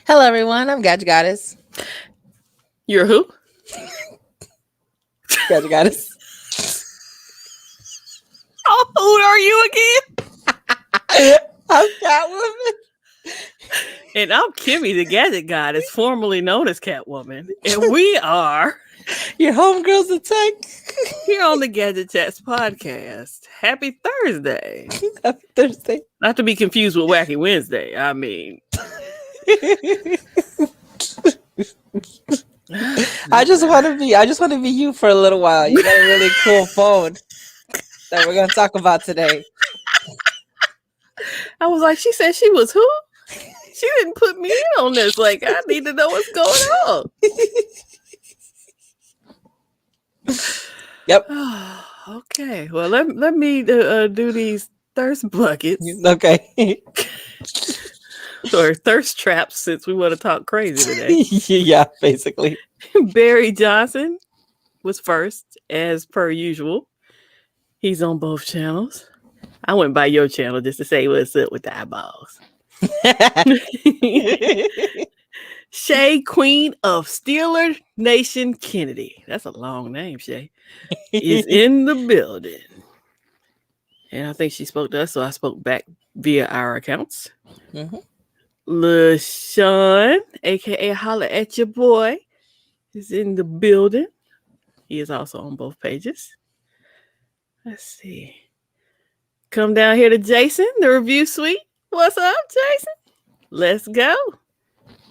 Hello, everyone. I'm Gadget Goddess. You're who? Gadget Goddess. Oh, who are you again? I'm Catwoman. And I'm Kimmy, the Gadget Goddess, formerly known as Catwoman. And we are your homegirls of tech here on the Gadget Chats podcast. Happy Thursday. Happy Thursday. Not to be confused with Wacky Wednesday. I mean, I just want to be you for a little while. You got a really cool phone that we're gonna talk about today. I was like, she said she was who? She didn't put me in on this. Like, I need to know what's going on. Yep. Okay. Well, let me do these thirst buckets. Okay. Or thirst traps, since we want to talk crazy today. Yeah, basically. Barry Johnson was first, as per usual. He's on both channels. I went by your channel just to say what's up with the eyeballs. Shay, Queen of Steeler Nation Kennedy. That's a long name, Shay. Is in the building. And I think she spoke to us, so I spoke back via our accounts. Mm-hmm. LaShawn, aka Holla at Your Boy, is in the building. He is also on both pages. Let's see. Come down here to Jason, the review suite. What's up, Jason? Let's go.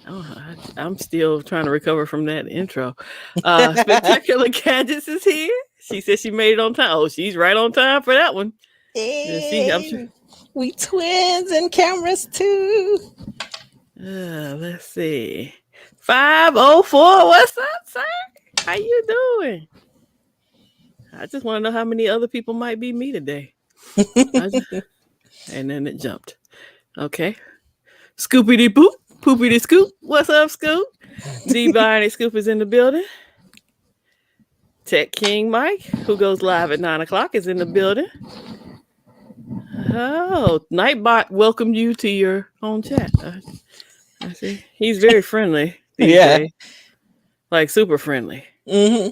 Oh, I'm still trying to recover from that intro. Spectacular Gadgets is here. She said she made it on time. Oh, she's right on time for that one. Hey, I'm sure. We twins and cameras too. Let's see. 504. What's up, sir? How you doing? I just want to know how many other people might be me today. And then it jumped. Okay. Scoopity poop. Poopity Scoop. What's up, Scoop? D-Biney Scoop is in the building. Tech King Mike, who goes live at 9 o'clock, is in the building. Oh, Nightbot welcomed you to your own chat. I see. He's very friendly. Yeah. Days. Like super friendly. Mm-hmm.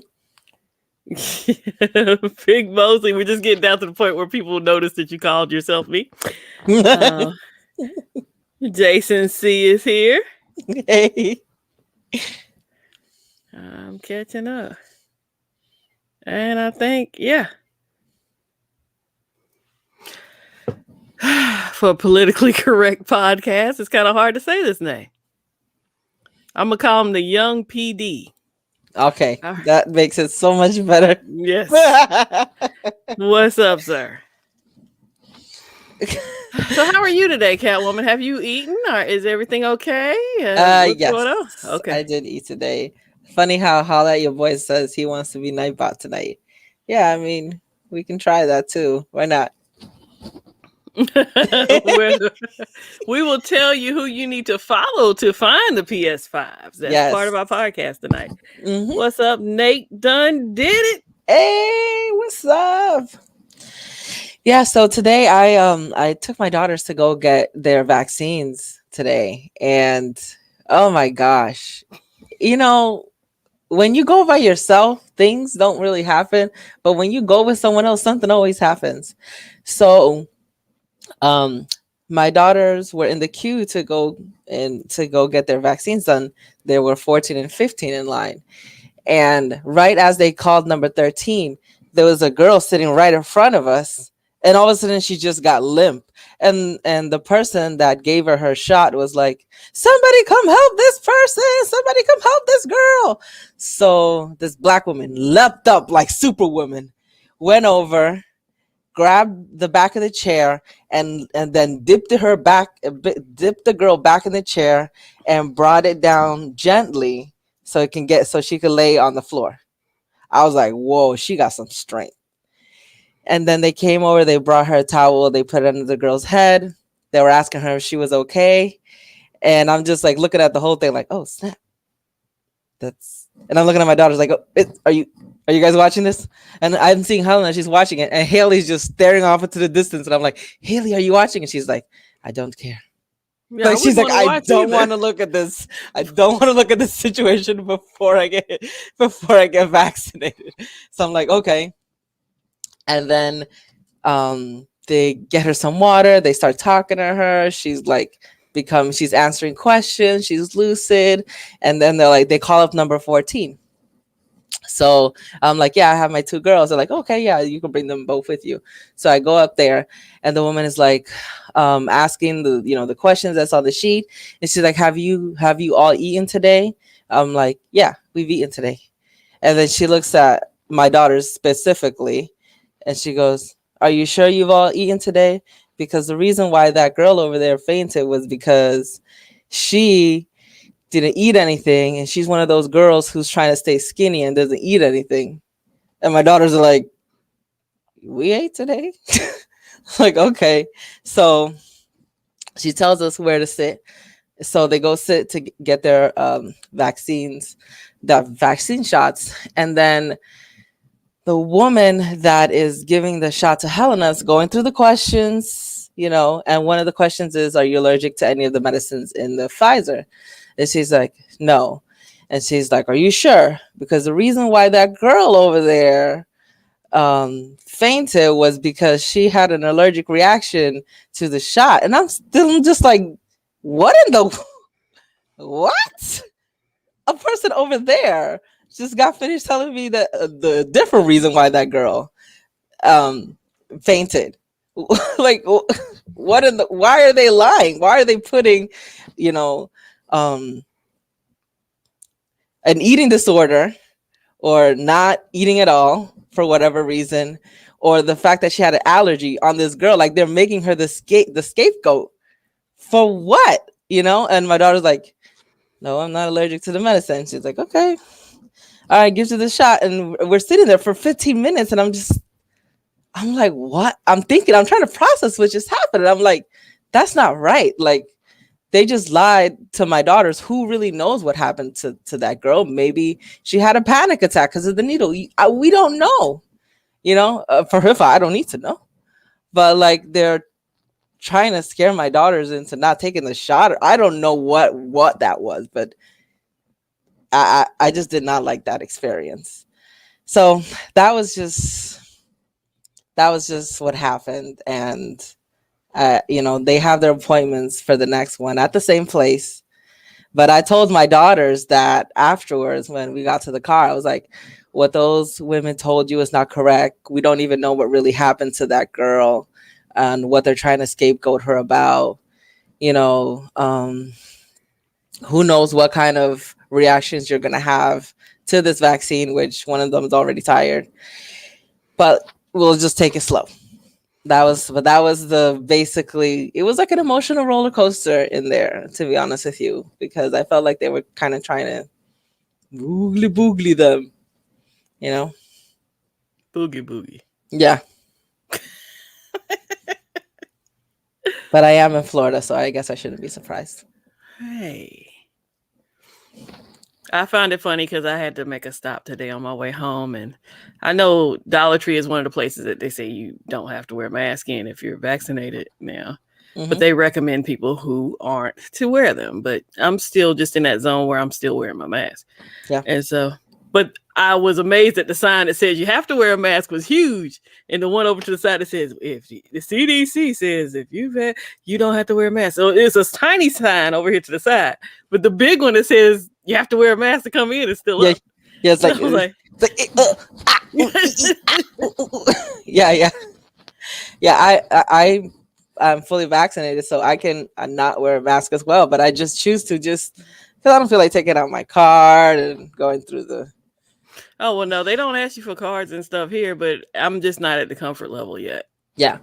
Big Mosley, we're just getting down to the point where people notice that you called yourself me. Jason C is here. Hey. I'm catching up. And I think, yeah. For a politically correct podcast, it's kind of hard to say this name. I'm going to call him the Young PD. Okay, that makes it so much better. Yes. What's up, sir? So how are you today, Catwoman? Have you eaten, or is everything okay? What's yes. going on? Okay. I did eat today. Funny how Holla at Your Boy says he wants to be Nightbot tonight. Yeah, I mean, we can try that too. Why not? We will tell you who you need to follow to find the PS5s. That's part of our podcast tonight. Mm-hmm. What's up, Nate Dunn? Did it? Hey, what's up? Yeah, so today I took my daughters to go get their vaccines today, and oh my gosh, you know, when you go by yourself, things don't really happen, but when you go with someone else, something always happens. So my daughters were in the queue to go get their vaccines done. There were 14 and 15 in line, and right as they called number 13, there was a girl sitting right in front of us. And all of a sudden, she just got limp. And the person that gave her shot was like, somebody come help this person. Somebody come help this girl. So this black woman leapt up like Superwoman, went over, grabbed the back of the chair, and then dipped the girl back in the chair and brought it down gently so she could lay on the floor. I was like, whoa, she got some strength. And then they came over, they brought her a towel, they put it under the girl's head. They were asking her if she was okay. And I'm just like looking at the whole thing like, oh, snap. And I'm looking at my daughters like, oh, are you guys watching this? And I'm seeing Helena, she's watching it. And Haley's just staring off into the distance. And I'm like, Haley, are you watching? And she's like, I don't care. Yeah, I Like she's wouldn't like, want to I watch don't either. want to look at this. I don't want to look at this situation before I get vaccinated. So I'm like, okay. And then they get her some water. They start talking to her. She's like, she's answering questions. She's lucid. And then they call up number 14. So I'm like, yeah, I have my two girls. They're like, okay, yeah, you can bring them both with you. So I go up there, and the woman is like, asking the questions that's on the sheet, and she's like, have you all eaten today? I'm like, yeah, we've eaten today. And then she looks at my daughters specifically, and she goes, are you sure you've all eaten today? Because the reason why that girl over there fainted was because she didn't eat anything, and she's one of those girls who's trying to stay skinny and doesn't eat anything. And my daughters are like, we ate today. Like, okay. So she tells us where to sit. So they go sit to get their vaccine shots. And then the woman that is giving the shot to Helena is going through the questions, and one of the questions is, are you allergic to any of the medicines in the Pfizer? And she's like, no. And she's like, are you sure? Because the reason why that girl over there fainted was because she had an allergic reaction to the shot. And I'm still just like, what in the what? A person over there just got finished telling me that the different reason why that girl fainted. Like, why are they lying? Why are they putting, um, an eating disorder or not eating at all for whatever reason, or the fact that she had an allergy on this girl? Like, they're making her the scapegoat for what? And my daughter's like, no, I'm not allergic to the medicine. She's like, okay, all right, gives her the shot. And we're sitting there for 15 minutes, and I'm like, what? I'm trying to process what just happened. And I'm like, that's not right. Like, they just lied to my daughters. Who really knows what happened to that girl? Maybe she had a panic attack because of the needle. We don't know, for her, I don't need to know. But like, they're trying to scare my daughters into not taking the shot. I don't know what that was, but I just did not like that experience. So that was just what happened. And they have their appointments for the next one at the same place. But I told my daughters that afterwards, when we got to the car, I was like, what those women told you is not correct. We don't even know what really happened to that girl and what they're trying to scapegoat her about. Who knows what kind of reactions you're going to have to this vaccine, which one of them is already tired. But we'll just take it slow. That was basically, it was like an emotional roller coaster in there, to be honest with you, because I felt like they were kind of trying to boogly them, Boogie. Yeah. But I am in Florida, so I guess I shouldn't be surprised. Hey. I found it funny because I had to make a stop today on my way home. And I know Dollar Tree is one of the places that they say you don't have to wear a mask in if you're vaccinated now. Mm-hmm. But they recommend people who aren't to wear them. But I'm still just in that zone where I'm still wearing my mask. Yeah. And so, but I was amazed that the sign that says you have to wear a mask was huge. And the one over to the side that says, if the CDC says if you don't have to wear a mask. So it's a tiny sign over here to the side. But the big one that says you have to wear a mask to come in is still up. Yeah, it's like, yeah. I'm fully vaccinated, so I can not wear a mask as well. But I just choose to, just because I don't feel like taking out my card and going through the. Oh, well, no, they don't ask you for cards and stuff here, but I'm just not at the comfort level yet. Yeah.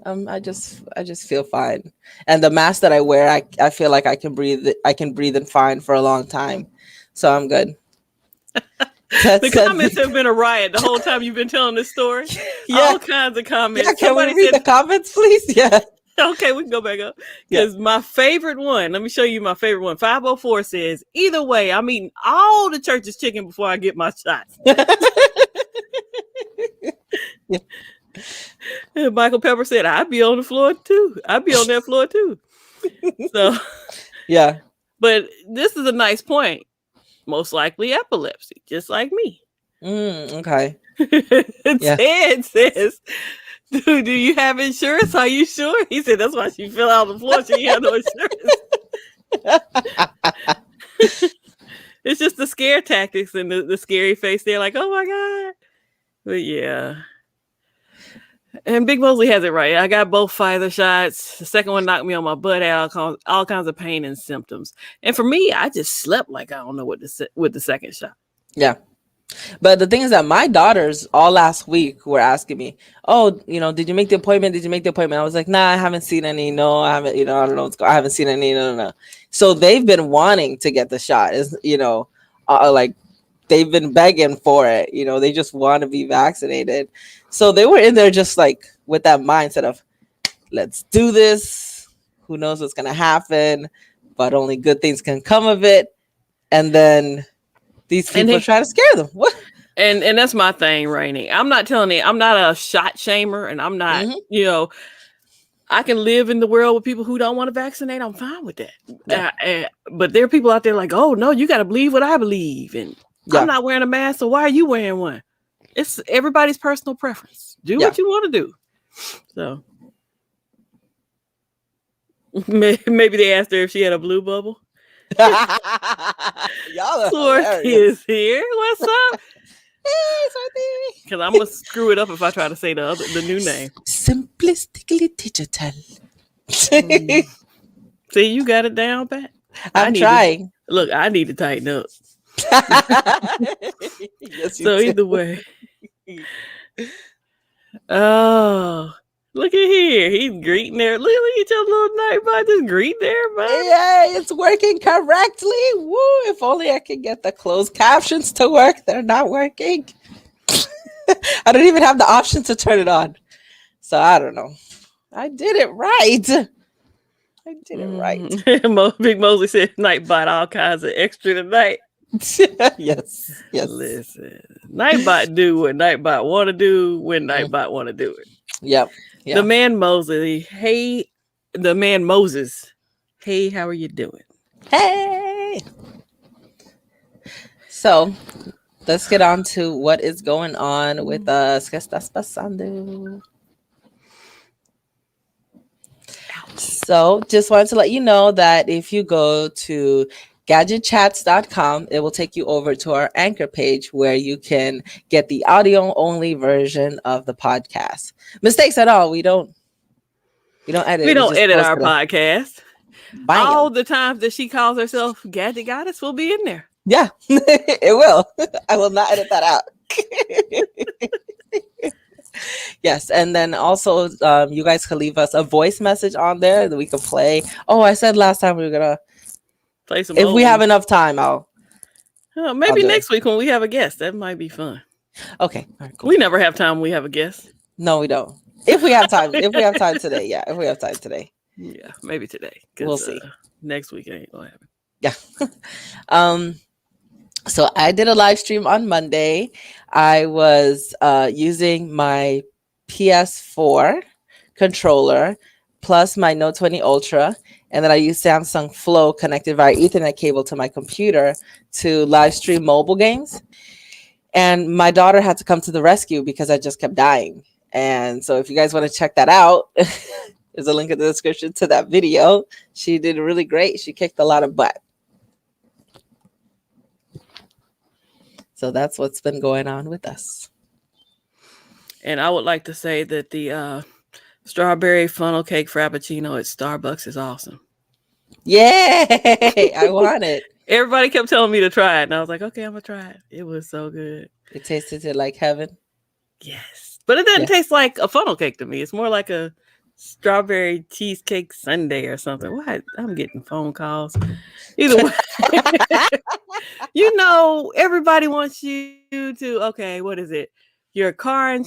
I just feel fine, and the mask that I wear, I feel like I can breathe in fine for a long time, so I'm good. The comments have been a riot the whole time you've been telling this story. Yeah. All kinds of comments. Yeah, can we read the comments, please? Yeah. Okay, we can go back up. Because my favorite one, let me show you my favorite one. 504 says, either way, I'm eating all the church's chicken before I get my shots. And Michael Pepper said, I'd be on the floor too. I'd be on that floor too. So, Yeah. but this is a nice point. Most likely epilepsy, just like me. Okay. Yeah. Ted says, do you have insurance? Are you sure? He said that's why she fell out on the floor. She had no insurance. It's just the scare tactics and the scary face. They're like, oh my God. But yeah. And Big Mosley has it right. I got both Pfizer shots. The second one knocked me on my butt out, all kinds of pain and symptoms. And for me, I just slept like I don't know what with the second shot. Yeah. But the thing is that my daughters all last week were asking me, oh, did you make the appointment? Did you make the appointment? I was like, nah, I haven't seen any. No, I haven't, I don't know what's going on. I haven't seen any. No. So they've been wanting to get the shot. Like they've been begging for it. They just want to be vaccinated. So they were in there just like with that mindset of, let's do this. Who knows what's going to happen? But only good things can come of it. And then these people try to scare them. What? And that's my thing, Rainey. I'm not telling you, I'm not a shot shamer, and I'm not, I can live in the world with people who don't want to vaccinate. I'm fine with that. Yeah. But there are people out there like, oh, no, you got to believe what I believe. And I'm not wearing a mask, so why are you wearing one? It's everybody's personal preference. Do what you want to do. So maybe they asked her if she had a blue bubble. Y'all Sorky is here. What's up? Hey, Sorky. Because I'm gonna screw it up if I try to say the new name. Simplistically digital. See, you got it down, Pat. I'm trying. Look, I need to tighten up. Yes, so either way. Oh. Look at here. He's greeting there. Look at your little nightbot just greeting everybody. Yeah, it's working correctly. Woo. If only I could get the closed captions to work. They're not working. I don't even have the option to turn it on. So I don't know. I did it right. Big Mosley said Nightbot all kinds of extra tonight. Yes. Listen. Nightbot do what Nightbot want to do when Nightbot want to do it. Yep. The man Moses. Hey, how are you doing? Hey. So, let's get on to what is going on with us. ¿Qué estás pasando? So, just wanted to let you know that if you go to gadgetchats.com, it will take you over to our anchor page where you can get the audio only version of the podcast. Mistakes at all. We don't edit. We don't edit our podcast. All the times that she calls herself Gadget Goddess will be in there. Yeah, it will. I will not edit that out. Yes, and then also you guys can leave us a voice message on there that we can play. Oh, I said last time we were gonna play some. If we have enough time, maybe next week when we have a guest. That might be fun. Okay, all right, cool. We never have time when we have a guest. No, we don't. If we have time, if we have time today, yeah. If we have time today, yeah, maybe today. We'll see. Next week ain't gonna happen. Yeah. So I did a live stream on Monday. I was using my PS4 controller plus my Note 20 Ultra, and then I used Samsung Flow connected via Ethernet cable to my computer to live stream mobile games. And my daughter had to come to the rescue because I just kept dying. And so if you guys want to check that out, there's a link in the description to that video. She did really great. She kicked a lot of butt. So that's what's been going on with us. And I would like to say that the strawberry funnel cake frappuccino at Starbucks is awesome. Yay! I want it. Everybody kept telling me to try it, and I was like, okay, I'm going to try it. It was so good. It tasted like heaven? Yes. But it doesn't taste like a funnel cake to me. It's more like a strawberry cheesecake sundae or something. What? I'm getting phone calls. Either way. Everybody wants you to, okay, what is it? Your car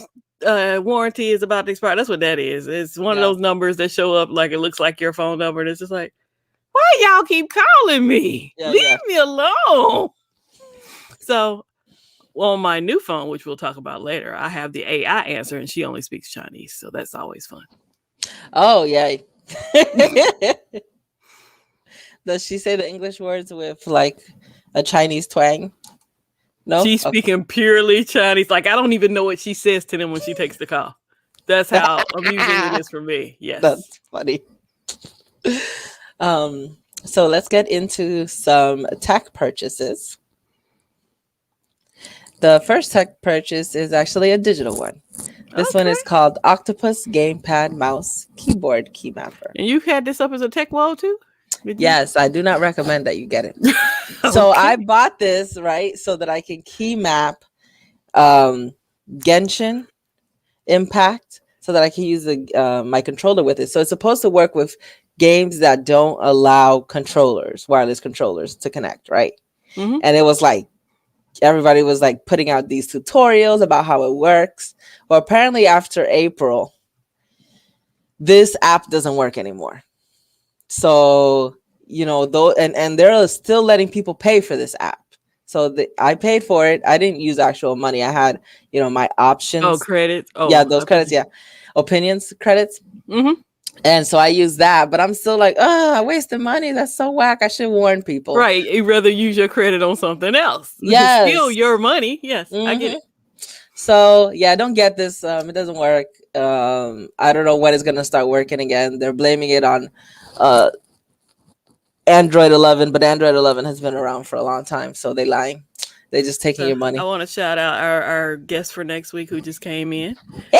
warranty is about to expire. That's what that is. It's one of those numbers that show up like it looks like your phone number. And it's just like, why y'all keep calling me? Leave me alone. So on my new phone, which we'll talk about later, I have the AI answer and she only speaks Chinese. So that's always fun. Oh, yay. Does she say the English words with like a Chinese twang? No? She's speaking purely Chinese. Like, I don't even know what she says to them when she takes the call. That's how amusing it is for me. Yes. That's funny. So let's get into some tech purchases. The first tech purchase is actually a digital one. This one is called Octopus Gamepad Mouse Keyboard Keymapper. And you've had this up as a tech wall too? Yes, I do not recommend that you get it. So I bought this, right, so that I can key map Genshin Impact so that I can use my controller with it. So it's supposed to work with games that don't allow wireless controllers to connect, right? Mm-hmm. And it was like, everybody was like putting out these tutorials about how it works. Well, apparently after April, this app doesn't work anymore. So, though, and they're still letting people pay for this app. So I paid for it. I didn't use actual money. I had, my options. Oh, credits. Oh, yeah, those credits. Yeah. Opinions credits. Mm-hmm. And so I used that, but I'm still like, I wasted money. That's so whack. I should warn people. Right. You'd rather use your credit on something else. Yes. It's still your money. Yes, I get it. So yeah, I don't get this. It doesn't work. I don't know when it's gonna start working again. They're blaming it on Android 11, but Android 11 has been around for a long time, so they lying. They're just taking your money. I want to shout out our guest for next week who just came in. Hey,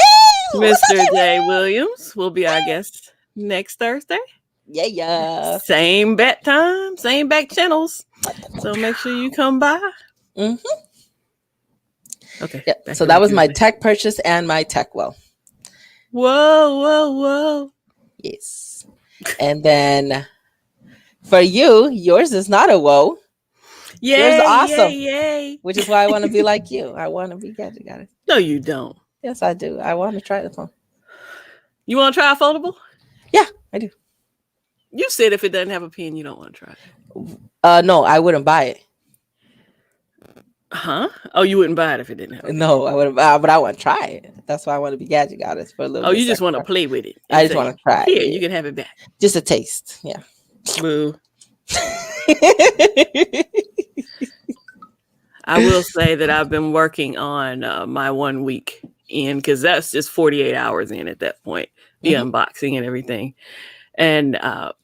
Mr. J. Williams will be our guest next Thursday. Yeah. Same bat time, same back channels. So make sure you come by. Mm-hmm. Okay. Yeah. So that was my tech purchase and my tech well. Whoa. Yes. And then for you, yours is not a whoa. Yay, yours is awesome. Yay. Which is why I want to be like you. I want to be Gadget. Got it. No, you don't. Yes, I do. I want to try the phone. You want to try a foldable? Yeah, I do. You said if it doesn't have a pin, you don't want to try it. No, I wouldn't buy it. Huh? Oh, you wouldn't buy it if it didn't have a pin. No, I wouldn't buy it, but I want to try it. That's why I want to be Gadget Goddess for a little bit. Oh, you just want to play with it. I just want to try it. Here, you can have it back. Just a taste. Yeah. Boo. I will say that I've been working on my 1 week in, because that's just 48 hours in at that point, the unboxing and everything. And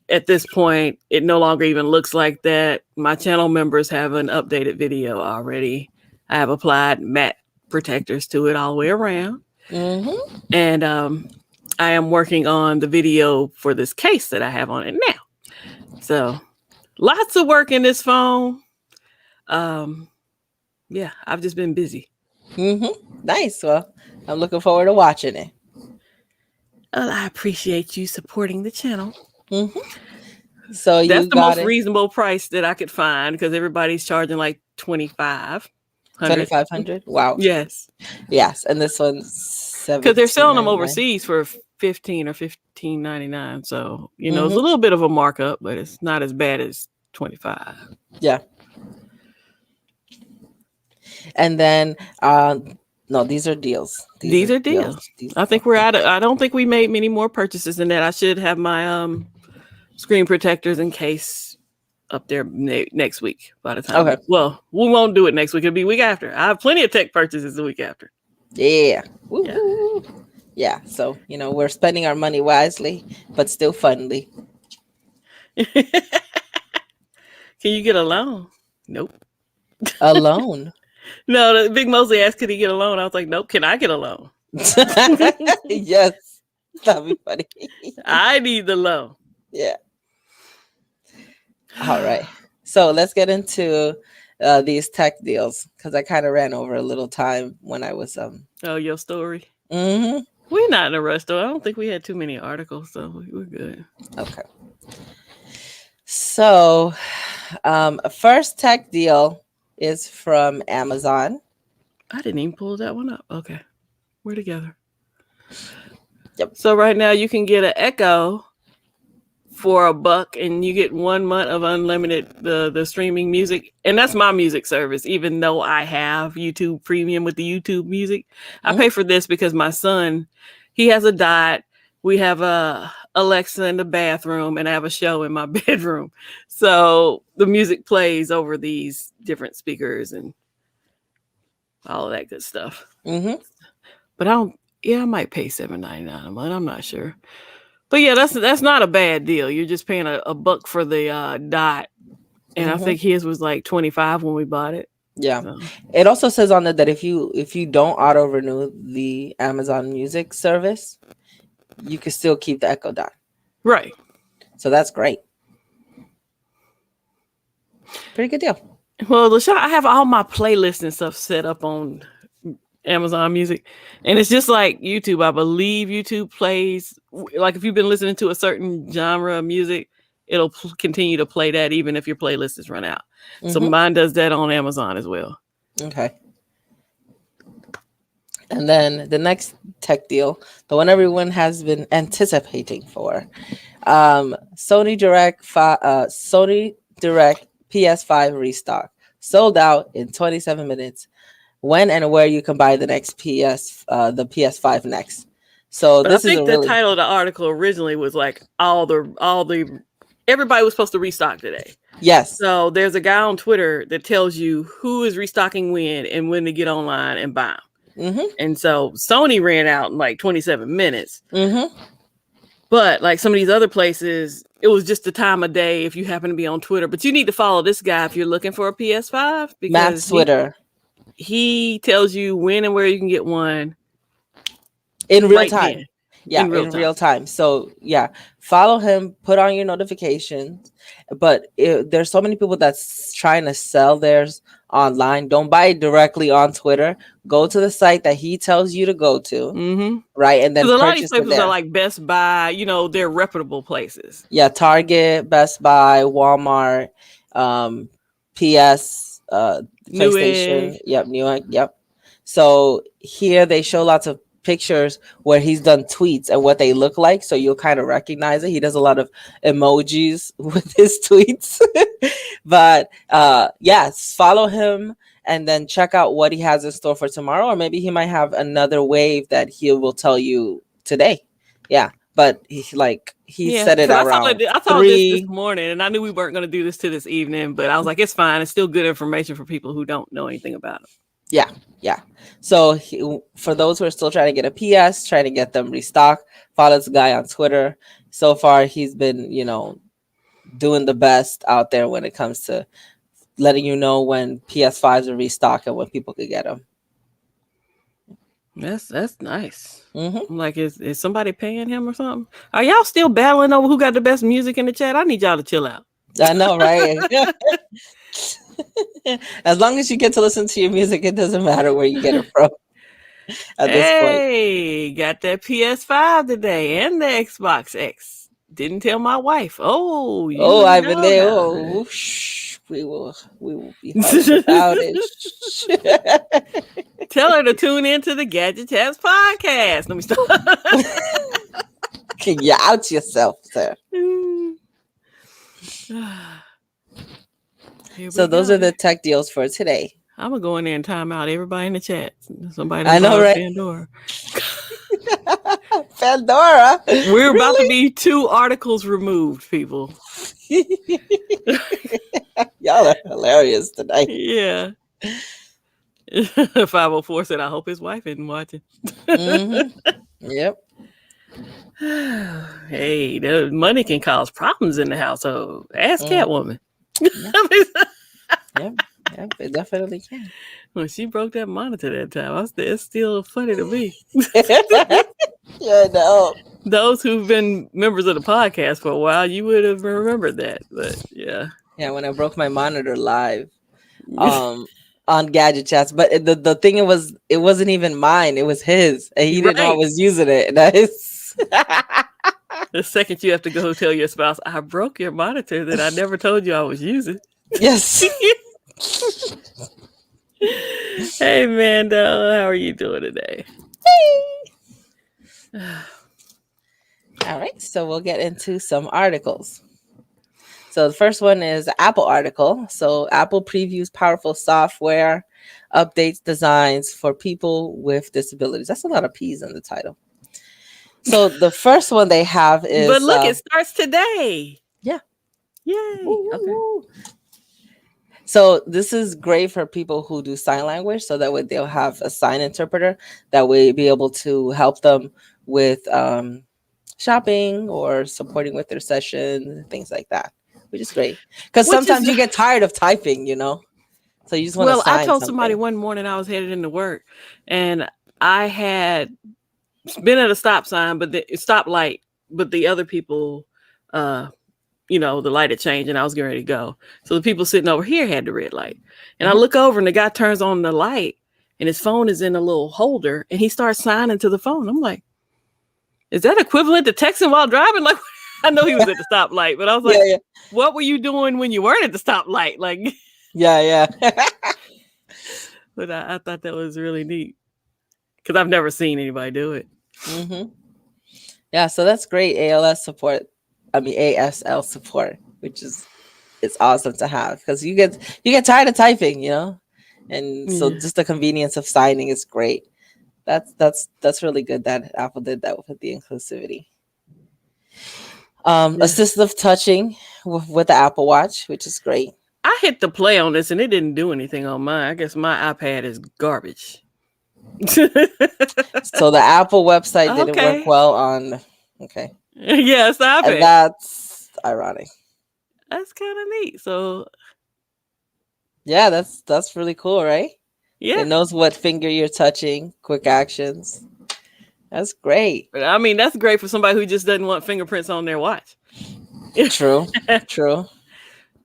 at this point, it no longer even looks like that. My channel members have an updated video already. I have applied matte protectors to it all the way around. Mm-hmm. And I am working on the video for this case that I have on it now. So lots of work in this phone. Yeah, I've just been busy. Mm-hmm. Nice. Well, I'm looking forward to watching it. Well, I appreciate you supporting the channel. Mm-hmm. So that's the most reasonable price that I could find, because everybody's charging like $2,500. Wow. Yes. And this one's $17.99. Because they're selling them overseas for $15 or $15.99. So it's a little bit of a markup, but it's not as bad as $25. Yeah. And then no, these are deals. These are deals. I think we're out of, I don't think we made many more purchases than that. I should have my screen protectors in case up there next week by the time. Okay. Well, we won't do it next week. It'll be week after. I have plenty of tech purchases the week after. Yeah. Yeah. So, we're spending our money wisely, but still funly. Can you get a loan? Nope. A loan? No, the Big Mosley asked, could he get a loan? I was like, nope. Can I get a loan? Yes. That'd be funny. I need the loan. Yeah. All right. So let's get into these tech deals, because I kind of ran over a little time when I was Oh, your story? Mm-hmm. We're not in a rush, though. I don't think we had too many articles, so we're good. Okay. So first tech deal is from Amazon. I didn't even pull that one up. Okay. We're together. Yep. So right now you can get an Echo for $1 and you get 1 month of unlimited the streaming music. And that's my music service, even though I have YouTube Premium with the YouTube music. I pay for this because my son, he has a dot. We have a Alexa in the bathroom and I have a show in my bedroom. So the music plays over these different speakers and all of that good stuff. Mm-hmm. But I might pay $7.99 a month. I'm not sure. But yeah, that's not a bad deal. You're just paying a buck for the dot. And I think his was like $25 when we bought it. Yeah. So. It also says on it that if you don't auto renew the Amazon Music service, you can still keep the Echo Dot. Right. So that's great. Pretty good deal. Well, LaShawn, I have all my playlists and stuff set up on Amazon Music, and it's just like YouTube. I believe YouTube plays, like if you've been listening to a certain genre of music, it'll continue to play that even if your playlist is run out. So mine does that on Amazon as well. Okay. And then the next tech deal, the one everyone has been anticipating for, Sony Direct PS5 restock, sold out in 27 minutes. When and where you can buy the next the PS5 next. So but this I think is the title of the article originally was like all the everybody was supposed to restock today. Yes. So there's a guy on Twitter that tells you who is restocking when and when to get online and buy them. And so Sony ran out in like 27 minutes. But like some of these other places, it was just the time of day if you happen to be on Twitter. But you need to follow this guy if you're looking for a PS5 because Matt's Twitter. He tells you when and where you can get one in real time. Then. Yeah, in real time. So yeah, follow him, put on your notifications. But there's so many people that's trying to sell theirs online. Don't buy it directly on Twitter. Go to the site that he tells you to go to, right? And then a lot of these places are like Best Buy. You know, they're reputable places. Yeah, Target, Best Buy, Walmart, PS, PlayStation. Yep, Newegg. Yep. So here they show lots of pictures where he's done tweets and what they look like, so you'll kind of recognize it. He does a lot of emojis with his tweets. But yes, follow him and then check out what he has in store for tomorrow, or maybe he might have another wave that he will tell you today. Yeah, but he said it around I thought this morning, and I knew we weren't going to do this to this evening, but I was like, it's fine. It's still good information for people who don't know anything about it. Yeah. So for those who are still trying to get a PS, trying to get them restocked, follow this guy on Twitter. So far, he's been, doing the best out there when it comes to letting you know when PS5s are restocked and when people could get them. That's nice. I'm like, is somebody paying him or something? Are y'all still battling over who got the best music in the chat? I need y'all to chill out. I know, right? As long as you get to listen to your music, it doesn't matter where you get it from. At this point, got that PS5 today and the Xbox X. Didn't tell my wife. I've been there. We will be hard about it. Tell her to tune into the Gadget Tabs podcast. Let me stop. Can you out yourself, sir? So those are the tech deals for today. I'm gonna go in there and time out everybody in the chat. Somebody, I know, right? Pandora. Pandora. We're about to be 2 articles removed, people. Y'all are hilarious tonight. Yeah. 504 said, I hope his wife isn't watching. Yep. Hey, the money can cause problems in the household. Ask Catwoman. Yep, it definitely can. When she broke that monitor that time, it's still funny to me. Yeah, no. Those who've been members of the podcast for a while, you would have remembered that. But yeah. Yeah, when I broke my monitor live on Gadget Chats. But the thing it wasn't even mine, it was his. And he didn't know I was using it. And the second you have to go tell your spouse, I broke your monitor that I never told you I was using. Yes. Hey, Mando, how are you doing today? Hey. All right, so we'll get into some articles. So the first one is the Apple article. So Apple previews powerful software updates designs for people with disabilities. That's a lot of P's in the title. So the first one they have But is look, it starts today. yeah. Yay. Woo, woo, Okay. woo. So this is great for people who do sign language, so that way they'll have a sign interpreter that way be able to help them with shopping or supporting with their session, things like that, which is great. Because Which sometimes is, you get tired of typing, so you just want to well, I sign told somebody something. one morning I was headed into work and I had been at a stop sign, but the stoplight, but the other people, uh, the light had changed and I was getting ready to go. So the people sitting over here had the red light. And I Mhm. look over and the guy turns on the light and his phone is in a little holder and he starts signing to the phone. I'm like, is that equivalent to texting while driving? Like, I know he was at the stoplight, but I was Yeah, like, yeah, what were you doing when you weren't at the stoplight? Like, yeah, yeah. but I thought that was really neat because I've never seen anybody do it. hmm Yeah, so that's great ALS support. I mean ASL support, which is it's awesome to have because you get tired of typing, and so Yeah. just the convenience of signing is great. That's really good that Apple did that with the inclusivity. Yeah. Assistive touching with the Apple Watch, which is great. I hit the play on this and it didn't do anything on mine. I guess my iPad is garbage. So the Apple website didn't work Okay. well on. Okay, Yeah, it's the and iPad. that's ironic. That's kind of neat. So Yeah, that's really cool, right? yeah. It knows what finger you're touching, quick actions. That's great. But I mean, that's great for somebody who just doesn't want fingerprints on their watch. True, true.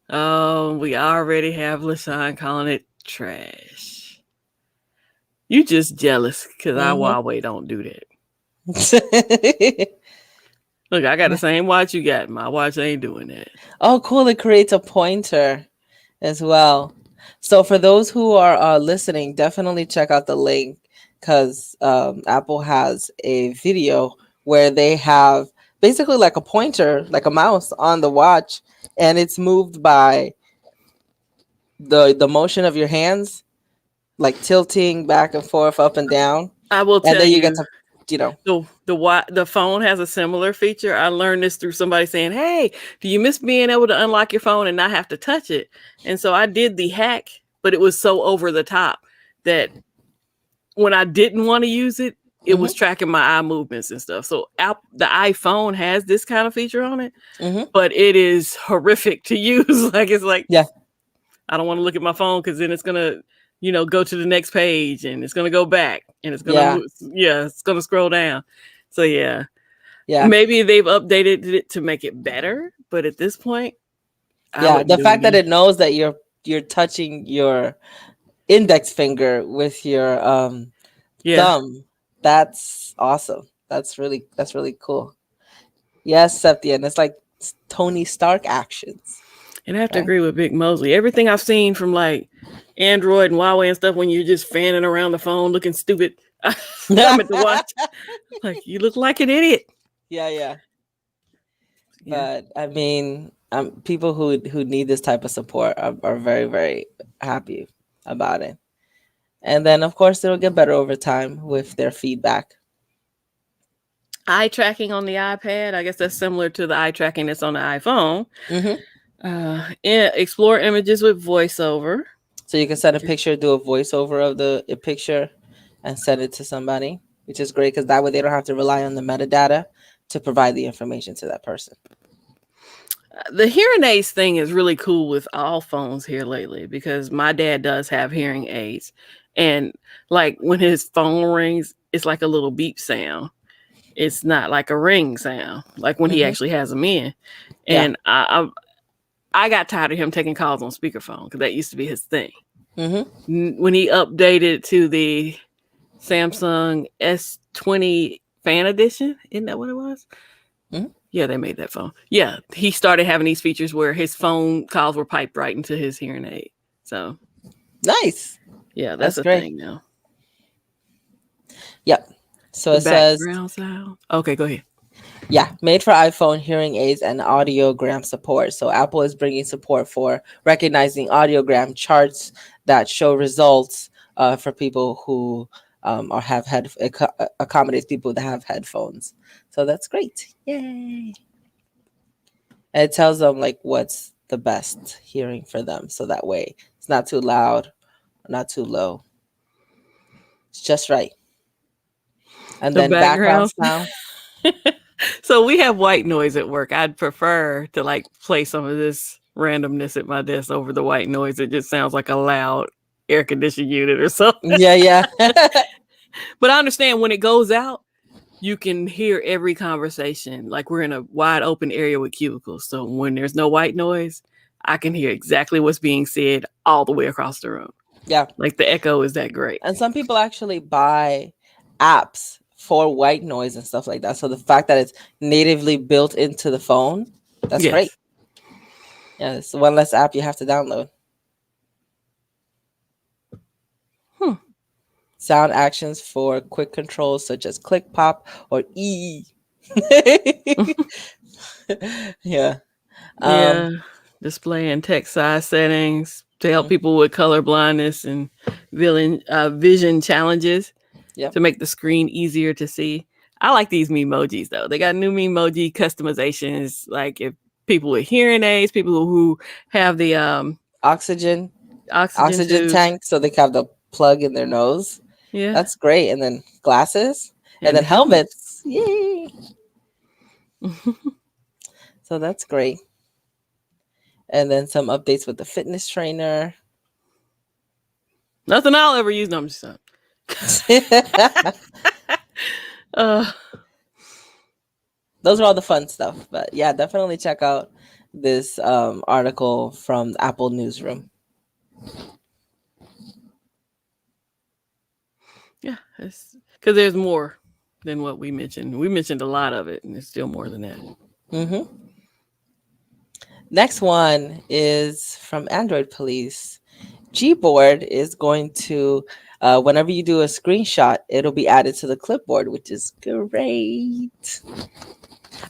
Oh, we already have LaShawn calling it trash. You just jealous because our Huawei don't do that. Look, I got the same watch you got. My watch ain't doing that. Oh, cool. It creates a pointer as well. So for those who are listening, definitely check out the link because Apple has a video where they have basically like a pointer, like a mouse on the watch, and it's moved by the motion of your hands, like tilting back and forth, up and down, I will and tell then you get you, to, you know, the phone has a similar feature. I learned this through somebody saying, "Hey, do you miss being able to unlock your phone and not have to touch it?" And so I did the hack, but it was so over the top that when I didn't want to use it, it was tracking my eye movements and stuff. So the iPhone has this kind of feature on it, but it is horrific to use. Like it's like, yeah, I don't want to look at my phone because then it's gonna, go to the next page and it's gonna go back and it's gonna, it's gonna scroll down. So yeah, maybe they've updated it to make it better, but at this point, the fact that it knows that you're touching your index finger with your thumb, that's awesome. That's really cool. Yes, Septia, and it's like Tony Stark actions. And I have to agree with Big Mosley. Everything I've seen from like Android and Huawei and stuff, when you're just fanning around the phone looking stupid, I'm at the watch. Like, you look like an idiot. Yeah. But I mean, people who need this type of support are very, very happy about it. And then, of course, it'll get better over time with their feedback. Eye tracking on the iPad, I guess that's similar to the eye tracking that's on the iPhone. Explore images with voiceover. So you can send a picture, do a voiceover of the picture, and send it to somebody, which is great because that way they don't have to rely on the metadata to provide the information to that person. The hearing aids thing is really cool with all phones here lately because my dad does have hearing aids. And like when his phone rings, it's like a little beep sound. It's not like a ring sound, like when he actually has them in. And I got tired of him taking calls on speakerphone because that used to be his thing. When he updated to the Samsung S20 Fan Edition, isn't that what it was? Yeah, they made that phone. Yeah, he started having these features where his phone calls were piped right into his hearing aid. So nice. Yeah, that's a great thing now. Yep. So it says sound. Okay, go ahead. Yeah, made for iPhone hearing aids and audiogram support. So Apple is bringing support for recognizing audiogram charts that show results for people who or have accommodates people that have headphones. So that's great. Yay! And it tells them like what's the best hearing for them, so that way it's not too loud, not too low. It's just right. And The then background background. sound. So we have white noise at work. I'd prefer to like play some of this randomness at my desk over the white noise. It just sounds like a loud air conditioning unit or something. Yeah, yeah. But I understand when it goes out, you can hear every conversation. Like we're in a wide open area with cubicles. So when there's no white noise, I can hear exactly what's being said all the way across the room. Yeah. Like the echo is that great. And some people actually buy apps for white noise and stuff like that. So the fact that it's natively built into the phone, that's great. Yes. Yeah, it's one less app you have to download. Sound actions for quick controls such as click, pop, or E. Yeah. Yeah. Display and text size settings to help people with color blindness and vision challenges. Yep. To make the screen easier to see. I like these Memojis though. They got new Memoji customizations. Like if people with hearing aids, people who have the oxygen tubes. tank, so they have the plug in their nose. Yeah, that's great. And then glasses, and then helmets. Yay! So that's great. And then some updates with the fitness trainer. Nothing I'll ever use. No, I'm just those are all the fun stuff. But yeah, definitely check out this article from the Apple Newsroom. Yeah, because there's more than what we mentioned. We mentioned a lot of it, and there's still more than that. Mm-hmm. Next one is from Android Police. Gboard is going to, whenever you do a screenshot, it'll be added to the clipboard, which is great.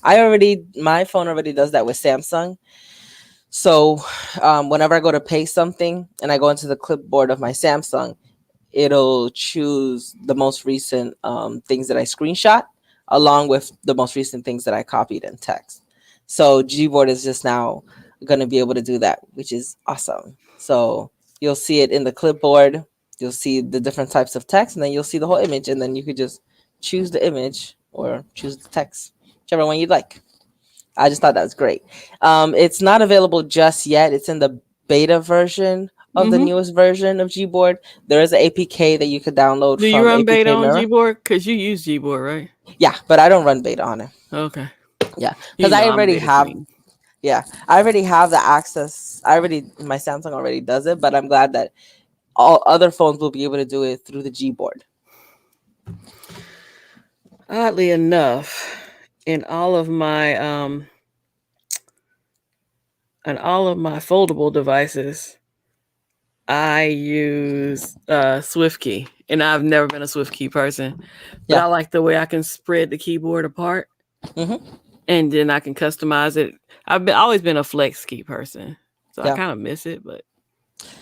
My phone already does that with Samsung. So whenever I go to pay something and I go into the clipboard of my Samsung, it'll choose the most recent things that I screenshot along with the most recent things that I copied in text. So Gboard is just now going to be able to do that, which is awesome. So you'll see it in the clipboard. You'll see the different types of text, and then you'll see the whole image, and then you could just choose the image or choose the text, whichever one you'd like. I just thought that was great. It's not available just yet. It's in the beta version of the newest version of Gboard. There is an APK that you could download. Do you run beta on Gboard? Because you use Gboard, right? Yeah, but I don't run beta on it. Okay. Yeah, because I already have. Yeah, I already have the access. My Samsung already does it, but I'm glad that all other phones will be able to do it through the Gboard. Oddly enough, in all of my foldable devices, I use SwiftKey, and I've never been a SwiftKey person, but I like the way I can spread the keyboard apart, and then I can customize it. I've always been a flex key person, so I kind of miss it, but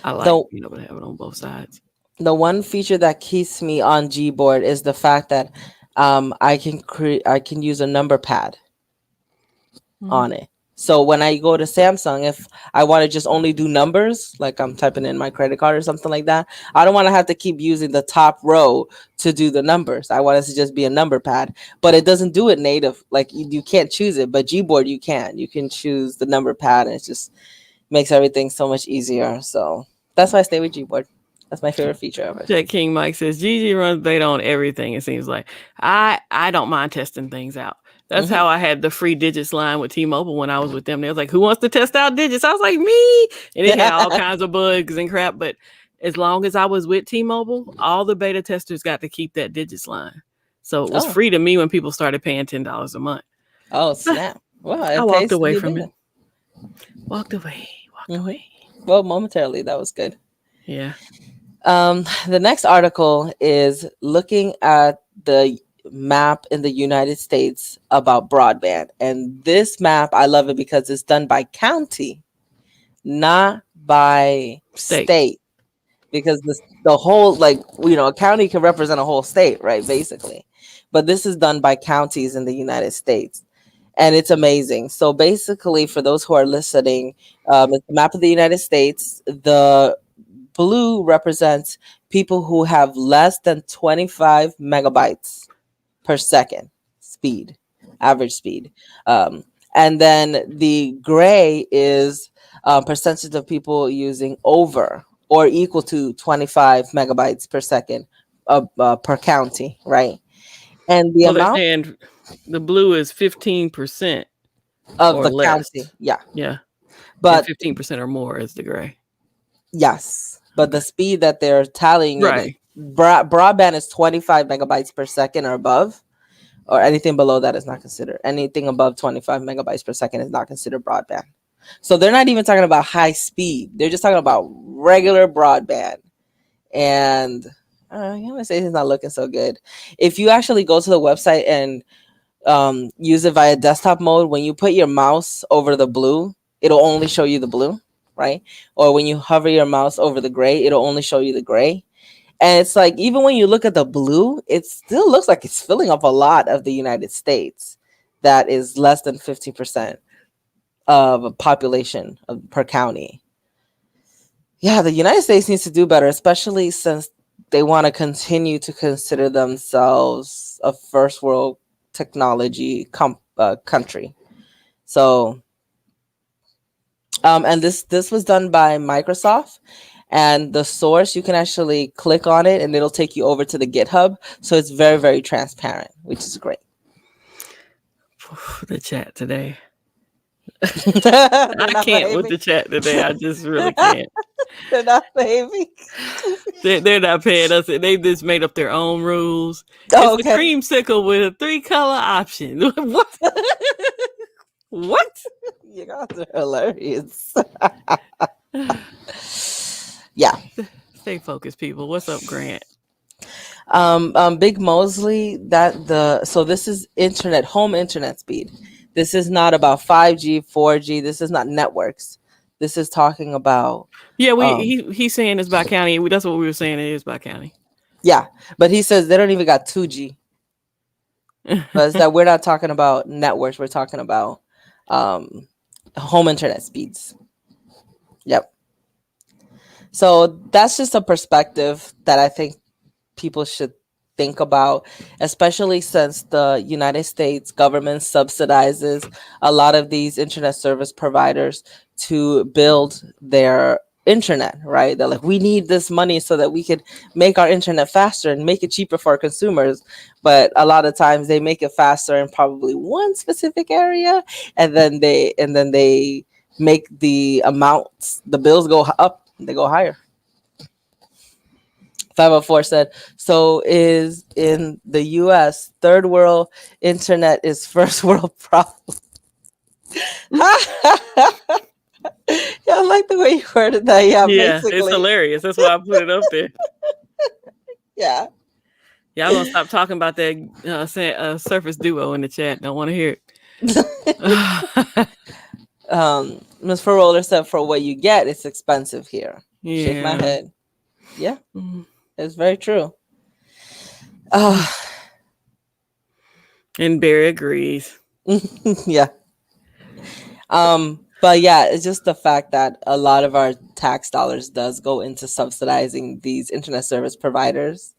I like being able to have it on both sides. The one feature that keeps me on Gboard is the fact that I can use a number pad on it. So when I go to Samsung, if I want to just only do numbers, like I'm typing in my credit card or something like that, I don't want to have to keep using the top row to do the numbers. I want it to just be a number pad, but it doesn't do it native. Like you can't choose it, but Gboard you can. You can choose the number pad, and it just makes everything so much easier. So that's why I stay with Gboard. That's my favorite feature of it. Jack King Mike says Gigi runs beta on everything. It seems like I don't mind testing things out. That's how I had the free digits line with T-Mobile when I was with them. They was like, "Who wants to test out digits?" I was like, "Me!" And it had all kinds of bugs and crap. But as long as I was with T-Mobile, all the beta testers got to keep that digits line, so it was free to me when people started paying $10 a month. Oh snap! Well, I walked away from it. Walked away. Well, momentarily, that was good. Yeah. The next article is looking at the map in the United States about broadband. And this map, I love it because it's done by county, not by state. because the whole, like, a county can represent a whole state, right? Basically, but this is done by counties in the United States, and it's amazing. So basically, for those who are listening, it's the map of the United States. The blue represents people who have less than 25 megabytes per second speed, average speed. Um, and then the gray is percentage of people using over or equal to 25 megabytes per second per county, right? And the So they're amount saying the blue is 15% of or the less. county, yeah. Yeah. And But 15% or more is the gray. yes, but the Okay. speed that they're tallying it is Right. broadband is 25 megabytes per second or above, or anything below that is not considered. Anything above 25 megabytes per second is not considered broadband. So they're not even talking about high speed. They're just talking about regular broadband. And I'm gonna say it's not looking so good. If you actually go to the website and use it via desktop mode, when you put your mouse over the blue, it'll only show you the blue, right? Or when you hover your mouse over the gray, it'll only show you the gray. And it's like, even when you look at the blue, it still looks like it's filling up a lot of the United States that is less than 50% of a population per county. Yeah, the United States needs to do better, especially since they want to continue to consider themselves a first world technology country. So, and this was done by Microsoft, and the source, you can actually click on it and it'll take you over to the GitHub. So it's very, very transparent, which is great. The chat today. They're I not can't with behaving. the chat today. I just really can't. They're not behaving. They're not paying us. They just made up their own rules. It's Oh, a okay. creamsicle with a 3-color option. What? What? You guys are hilarious. Yeah. Stay focused, people. What's up, Grant? Big Mosley, so this is internet, home internet speed. This is not about 5G, 4G. This is not networks. This is talking about Yeah, um he's saying it's by county. That's what we were saying. It is by county. yeah, but he says they don't even got 2G. But it's that we're not talking about networks, we're talking about um home internet speeds. Yep. So that's just a perspective that I think people should think about, especially since the United States government subsidizes a lot of these internet service providers to build their internet, right? They're like, we need this money so that we could make our internet faster and make it cheaper for our consumers. But a lot of times they make it faster in probably one specific area, and then they make the amounts, the bills go up, they go higher. 504 said, so is in the US, third world internet is first world problem. Yeah, I like the way you worded that. Yeah, Yeah, it's basically. hilarious. That's why I put it up there. Yeah. Y'all gonna stop talking about that Surface Duo in the chat. Don't want to hear it. Ms. Roller said, for what you get, it's expensive here. Shake my Yeah. head. Yeah, Mhm. it's very true. And Barry agrees. Yeah. But yeah, it's just the fact that a lot of our tax dollars does go into subsidizing these internet service providers,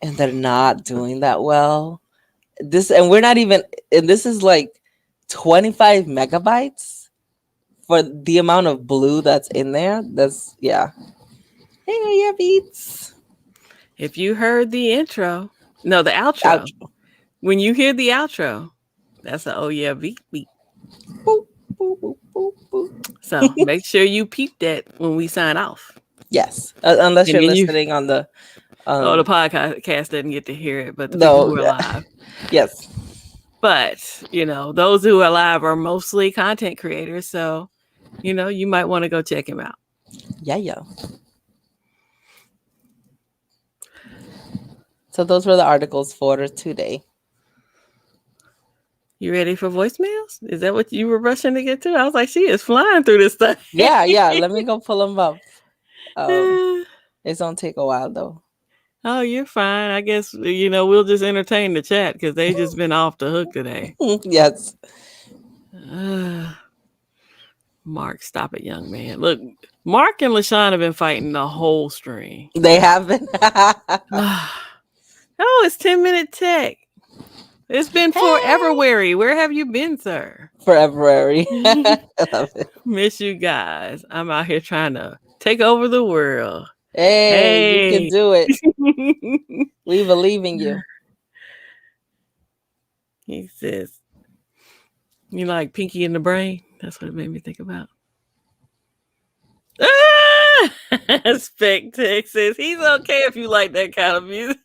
and they're not doing that well. We're not even, and this is like 25 megabytes for the amount of blue that's in there. That's, yeah. Hey, yeah, beats. If you heard the outro. Ouch. When you hear the outro, that's a oh yeah beat. Boop, boop, boop, boop, boop. So make sure you peep that when we sign off. Yes, unless And you're then listening on the the podcast doesn't get to hear it, but the people no, who are yeah. live. Yes. But, those who are live are mostly content creators. So, you might want to go check him out. Yeah. So those were the articles for today. You ready for voicemails? Is that what you were rushing to get to? I was like, she is flying through this stuff. Yeah. Let me go pull them up. It's gonna take a while though. Oh, you're fine. I guess we'll just entertain the chat because they just been off the hook today. Yes. Mark, stop it, young man. Look, Mark and LaShawn have been fighting the whole stream. They have been. Oh, it's 10-minute tech. It's been forever-wary. Where have you been, sir? Forever-wary. I love it. Miss you guys. I'm out here trying to take over the world. Hey, you can do it. We believe in you. He says, you like Pinky in the Brain? That's what it made me think about. Spectec says he's okay if you like that kind of music.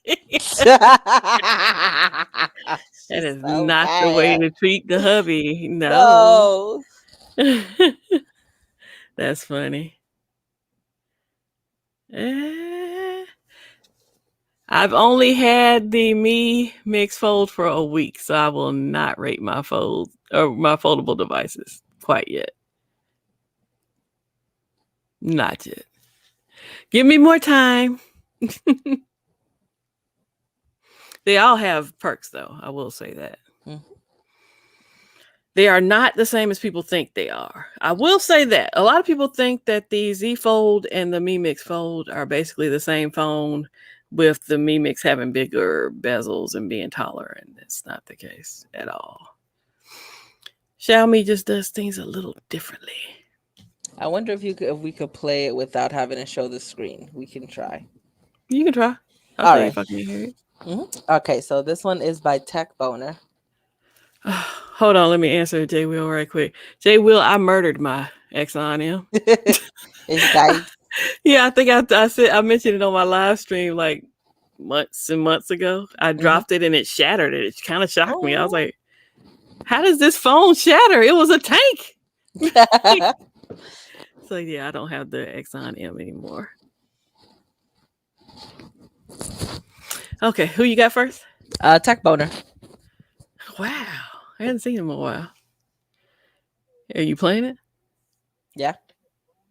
That is so not bad. The way to treat the hubby. No. That's funny. I've only had the Mi Mix Fold for a week, so I will not rate my fold or my foldable devices quite yet. Not yet. Give me more time. They all have perks, though. I will say that. Mm-hmm. They are not the same as people think they are. I will say that. A lot of people think that the Z Fold and the Mi Mix Fold are basically the same phone, with the Mi Mix having bigger bezels and being taller, and that's not the case at all. Xiaomi just does things a little differently. I wonder if we could play it without having to show the screen. We can try. You can try. I'll tell you if I can hear it. Mm-hmm. Okay, so this one is by Tech Boner. Hold on, let me answer J Will right quick. J Will, I murdered my Exxon M. It's died. Yeah, I think I mentioned it on my live stream like months and months ago. I dropped it and it shattered. It kind of shocked me. I was like, how does this phone shatter? It was a tank. So yeah, I don't have the Exxon M anymore. Okay, who you got first? Tech Boner. Wow, I hadn't seen him in a while. Are you playing it? Yeah.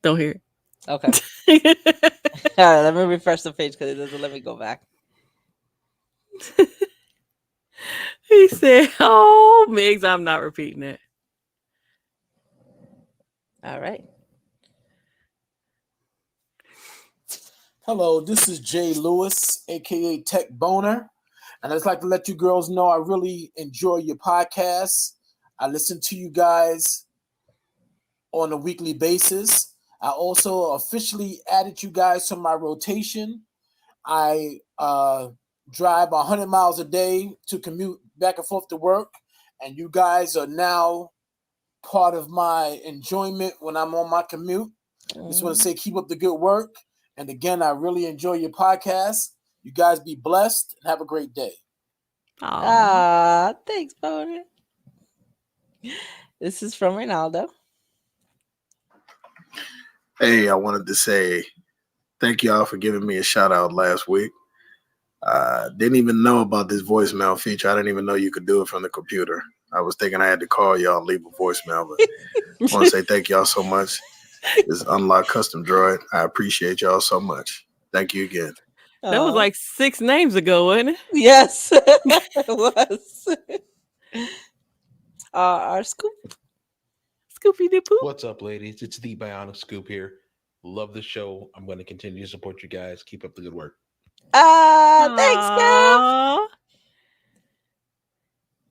Don't hear it. Okay. All right, let me refresh the page because it doesn't let me go back. He said, "Oh, Migs, I'm not repeating it." All right. Hello, this is Jay Lewis, aka Tech Boner, and I'd just like to let you girls know I really enjoy your podcasts. I listen to you guys on a weekly basis. I also officially added you guys to my rotation. I drive 100 miles a day to commute back and forth to work, and you guys are now part of my enjoyment when I'm on my commute. Just want to say keep up the good work. And again, I really enjoy your podcast. You guys be blessed and have a great day. Thanks, Boner. This is from Ronaldo. Hey, I wanted to say thank y'all for giving me a shout out last week. Didn't even know about this voicemail feature. I didn't even know you could do it from the computer. I was thinking I had to call y'all and leave a voicemail, but I want to say thank y'all so much. This Unlock Custom Droid. I appreciate y'all so much. Thank you again. That was like 6 names ago, wasn't it? Yes, it was. Our Scoop. Scoopy Dipoo. What's up, ladies? It's the Bionic Scoop here. Love the show. I'm going to continue to support you guys. Keep up the good work. Thanks,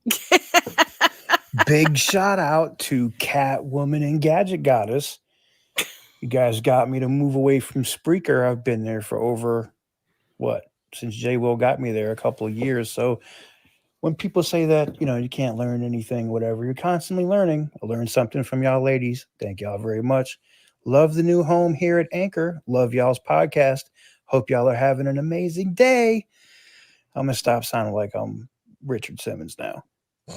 Scoop. Big shout out to Catwoman and Gadget Goddess. You guys got me to move away from Spreaker. I've been there for over, since J Will got me there a couple of years. So when people say that, you can't learn anything, whatever, you're constantly learning. I learned something from y'all ladies. Thank y'all very much. Love the new home here at Anchor. Love y'all's podcast. Hope y'all are having an amazing day. I'm going to stop sounding like I'm Richard Simmons now.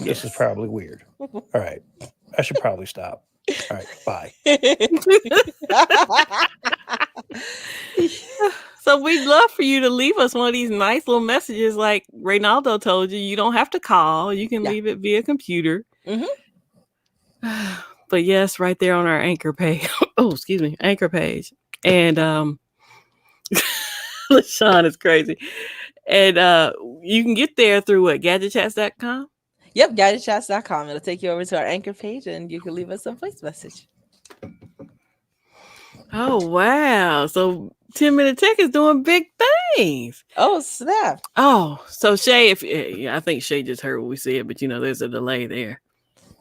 This is probably weird. All right. I should probably stop. All right. Bye. So we'd love for you to leave us one of these nice little messages like Reynaldo told you. You don't have to call. You can leave it via computer. Mm-hmm. But yes, right there on our Anchor page. Anchor page. And LaShawn is crazy. And you can get there through what, gadgetchats.com? Yep, gadgetchats.com. It'll take you over to our anchor page and you can leave us a voice message. Oh, wow. So 10-Minute Tech is doing big things. Oh, snap. Oh, so Shay, I think Shay just heard what we said, but there's a delay there.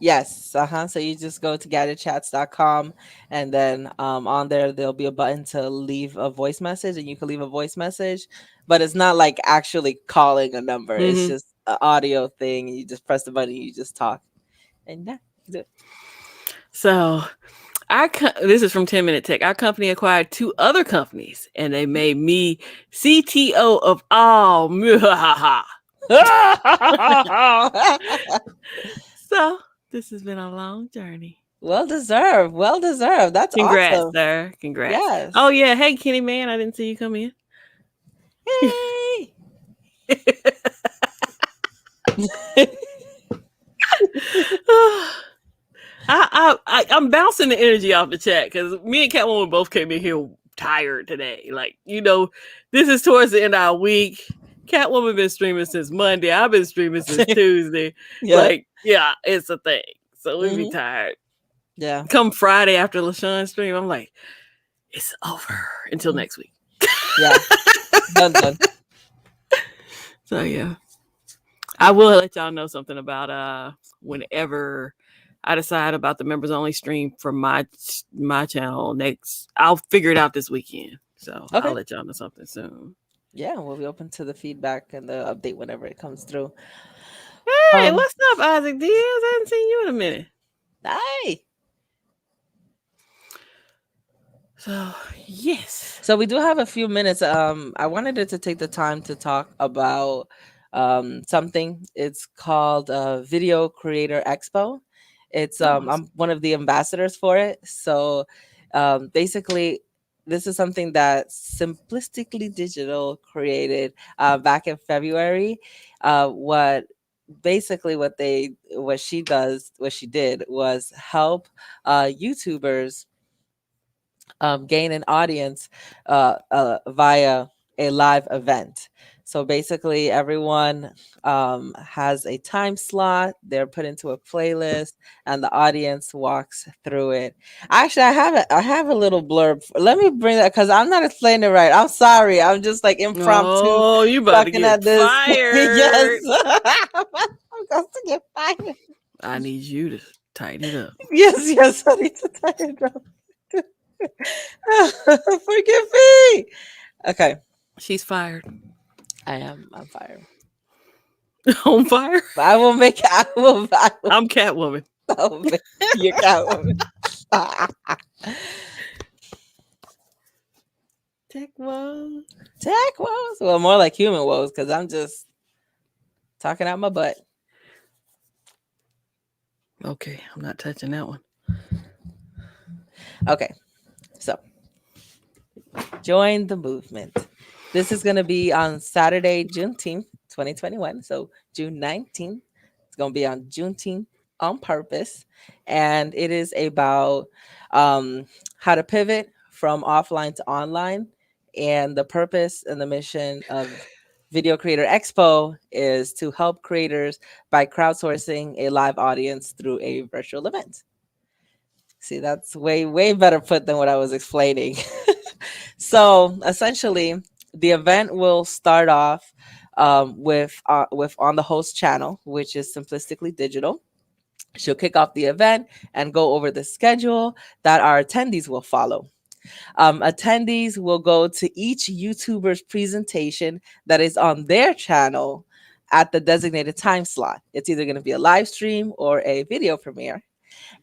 Yes. So you just go to gadgetchats.com and then on there'll be a button to leave a voice message, and you can leave a voice message, but it's not like actually calling a number. It's just an audio thing. And you just press the button, you just talk. And yeah, you do it. So this is from 10-Minute Tech. Our company acquired 2 other companies, and they made me CTO of all. So this has been a long journey. Well deserved. Well deserved. That's Congrats, awesome. sir. Congrats. Yes. Oh yeah. Hey, Kenny man, I didn't see you come in. Hey. I'm bouncing the energy off the chat because me and Catwoman both came in here tired today. Like, this is towards the end of our week. Catwoman been streaming since Monday. I've been streaming since Tuesday. Yeah. Like, yeah, it's a thing. So we be tired. Yeah. Come Friday after LaShawn's stream, I'm like, it's over until next week. Yeah. Done. So yeah. I will let y'all know something about whenever I decide about the members only stream for my channel next. I'll figure it out this weekend. So Okay. I'll let y'all know something soon. Yeah, we'll be open to the feedback and the update whenever it comes through. Hey, what's up, Isaac Diaz? I haven't seen you in a minute. Hi. So yes. So we do have a few minutes. I wanted to take the time to talk about something. It's called Video Creator Expo. It's I'm one of the ambassadors for it. So basically, this is something that Simplistically Digital created back in February. What she did was help YouTubers gain an audience via a live event. So basically, everyone has a time slot. They're put into a playlist, and the audience walks through it. Actually, I have a little blurb. Let me bring that because I'm not explaining it right. I'm sorry. I'm just like impromptu. Oh, you about to get fired? Yes, I'm going to get fired. I need you to tighten it up. Yes, I need to tighten it up. Forgive me. Okay. She's fired. I'm fired. On fire? I will make it. I'm Catwoman. You're Catwoman. Tech woes. Well, more like human woes because I'm just talking out my butt. Okay, I'm not touching that one. Okay. So, join the movement. This is going to be on Saturday, Juneteenth, 2021. So, June 19th. It's going to be on Juneteenth on purpose. And it is about how to pivot from offline to online. And the purpose and the mission of Video Creator Expo is to help creators by crowdsourcing a live audience through a virtual event. See, that's way better put than what I was explaining. So essentially, the event will start off with on the host channel, which is Simplistically Digital. She'll kick off the event and go over the schedule that our attendees will follow. Attendees will go to each YouTuber's presentation that is on their channel at the designated time slot. It's either going to be a live stream or a video premiere.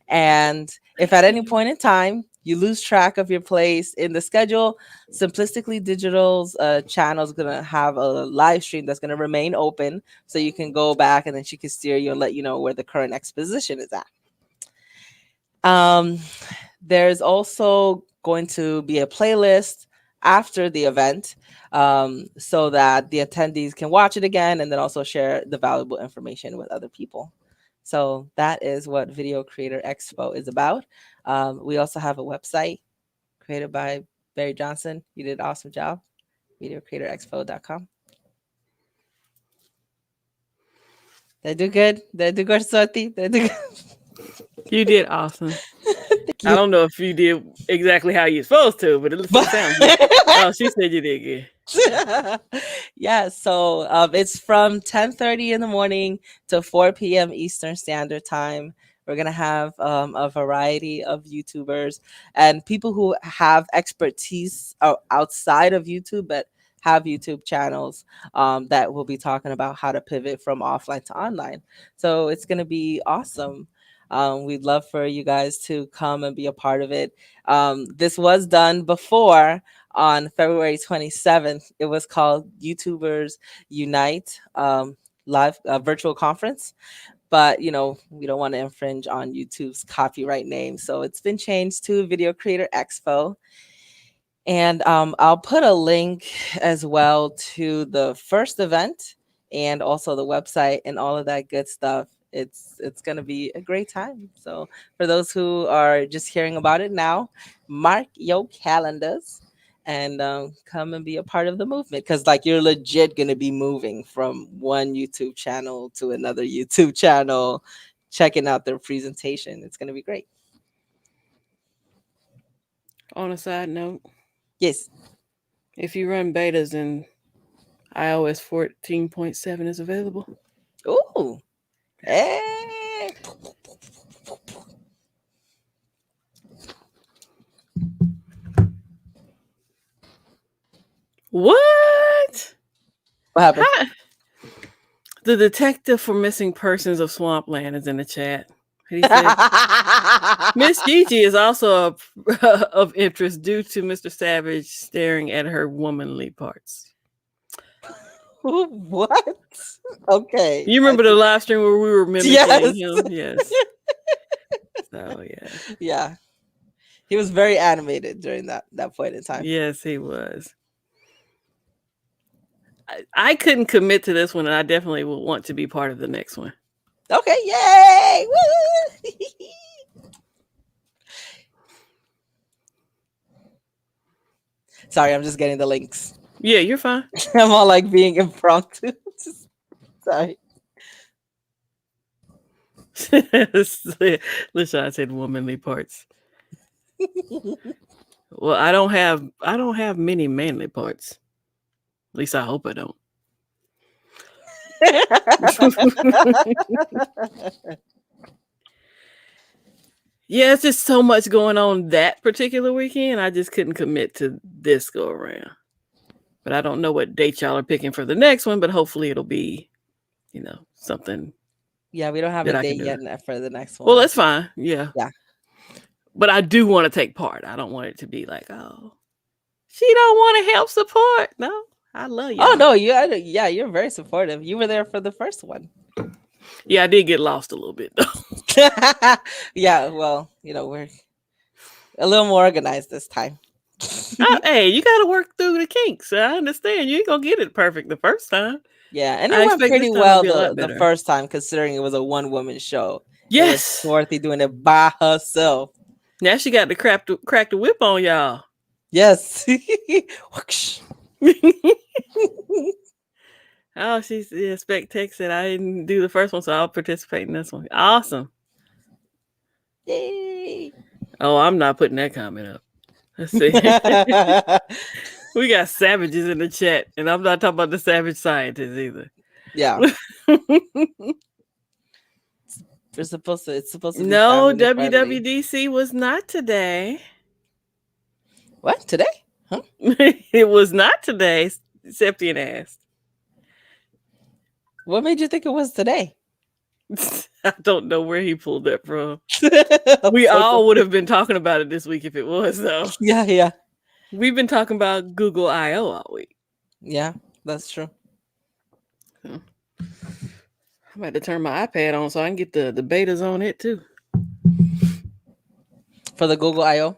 And if at any point in time you lose track of your place in the schedule, Simplistically Digital's channel is going to have a live stream that's going to remain open. So you can go back and then she can steer you and let you know where the current exposition is at. There's also going to be a playlist after the event so that the attendees can watch it again and then also share the valuable information with other people. So that is what Video Creator Expo is about. We also have a website created by Barry Johnson. You did an awesome job. videocreatorexpo.com. Did I do good? Did I do good, Swati? Did I do good? You did awesome. Thank you. I don't know if you did exactly how you're supposed to, but it sounds good. Oh, she said you did good. Yeah, so it's from 10:30 in the morning to 4 p.m. Eastern Standard Time. We're gonna have a variety of YouTubers and people who have expertise outside of YouTube, but have YouTube channels that will be talking about how to pivot from offline to online. So it's gonna be awesome. We'd love for you guys to come and be a part of it. This was done before on February 27th. It was called YouTubers Unite live virtual conference. But we don't want to infringe on YouTube's copyright name, so it's been changed to Video Creator Expo. And I'll put a link as well to the first event and also the website and all of that good stuff. It's going to be a great time. So for those who are just hearing about it now, mark your calendars and come and be a part of the movement, because like you're legit going to be moving from one YouTube channel to another YouTube channel, checking out their presentation. It's going to be great. On a side note, Yes. if you run betas and iOS 14.7 is available. Ooh. Hey. What? What happened? The detective for missing persons of Swampland is in the chat. He said, Miss Gigi is also of interest due to Mr. Savage staring at her womanly parts. What? Okay. You remember the live stream where we were mimicking him? Yes. So yeah. Yeah. He was very animated during that point in time. Yes, he was. I couldn't commit to this one, and I definitely will want to be part of the next one. Okay, yay! Woo! Sorry, I'm just getting the links. Yeah, you're fine. I'm all like being impromptu. Sorry. LaShawn said womanly parts. Well, I don't have many manly parts. At least I hope I don't. Yeah, it's just so much going on that particular weekend. I just couldn't commit to this go around. But I don't know what date y'all are picking for the next one, but hopefully it'll be, something. Yeah, we don't have a date yet for the next one. Well, that's fine. Yeah. Yeah. But I do want to take part. I don't want it to be like, oh, she don't want to help support. No, I love you. Oh, no, you're very supportive. You were there for the first one. Yeah, I did get lost a little bit, though. Yeah, well, we're a little more organized this time. Hey, you got to work through the kinks. I understand. You ain't going to get it perfect the first time. Yeah, and it went pretty well the first time, considering it was a one-woman show. Yes. Dorothy doing it by herself. Now she got to crack the whip on y'all. Yes. Oh, she's Spec Tech said I didn't do the first one, so I'll participate in this one. Awesome. Yay. Oh, I'm not putting that comment up. Let's see. We got savages in the chat, and I'm not talking about the savage scientists either. Yeah. It's supposed to be. No, WWDC was not today. What? Today? Huh? It was not today, Septian asked. What made you think it was today? I don't know where he pulled that from. We all would have been talking about it this week if it was, though. Yeah. We've been talking about Google I/O all week. Yeah, that's true. I'm about to turn my iPad on so I can get the betas on it too. For the Google I/O?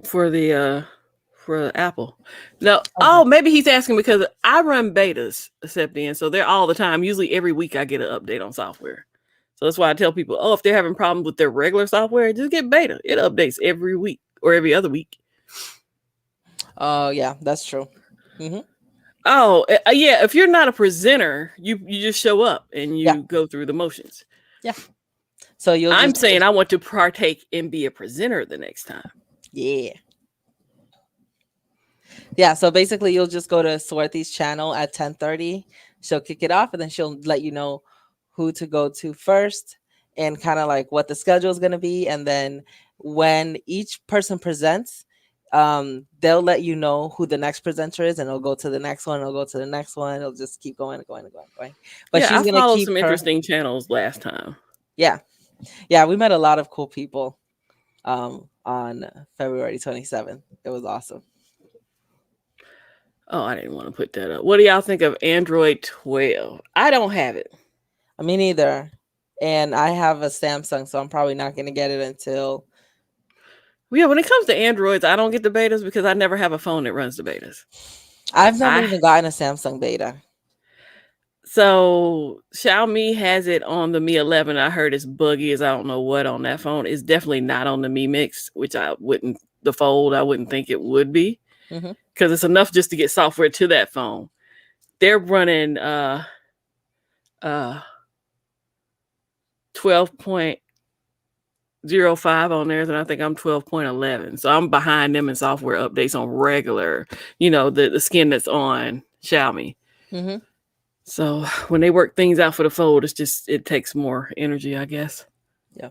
For Apple. No. Okay. Oh, maybe he's asking because I run betas, Septian, so they're all the time. Usually every week I get an update on software. So that's why I tell people, if they're having problems with their regular software, just get beta. It updates every week or every other week. Oh yeah, that's true. Hmm. Oh, yeah. If you're not a presenter, you just show up and Yeah, you go through the motions. yeah. So you'll I'm just saying I want to partake and be a presenter the next time. yeah. Yeah, so basically you'll just go to Swarthy's channel at 10:30. She'll kick it off and then she'll let you know who to go to first and kind of like what the schedule is going to be, and then when each person presents, they'll let you know who the next presenter is, and it'll go to the next one, it'll go to the next one, it'll just keep going and going and going and going. But Yeah, she's I going to followed keep some her. interesting channels last time. Yeah. Yeah, we met a lot of cool people on February 27th. It was awesome. Oh, I didn't want to put that up. What do y'all think of Android 12? I don't have it. I mean, neither. And I have a Samsung, so I'm probably not going to get it until. Yeah, when it comes to Androids, I don't get the betas because I never have a phone that runs the betas. I've never even gotten a Samsung beta. So Xiaomi has it on the Mi 11. I heard it's buggy as I don't know what on that phone. It's definitely not on the Mi Mix, which I wouldn't. The Fold, I wouldn't think it would be, because it's enough just to get software to that phone. They're running 12.05 on theirs, and I think I'm 12.11. So I'm behind them in software updates on regular, the skin that's on Xiaomi. So when they work things out for the Fold, it takes more energy, I guess. Yeah.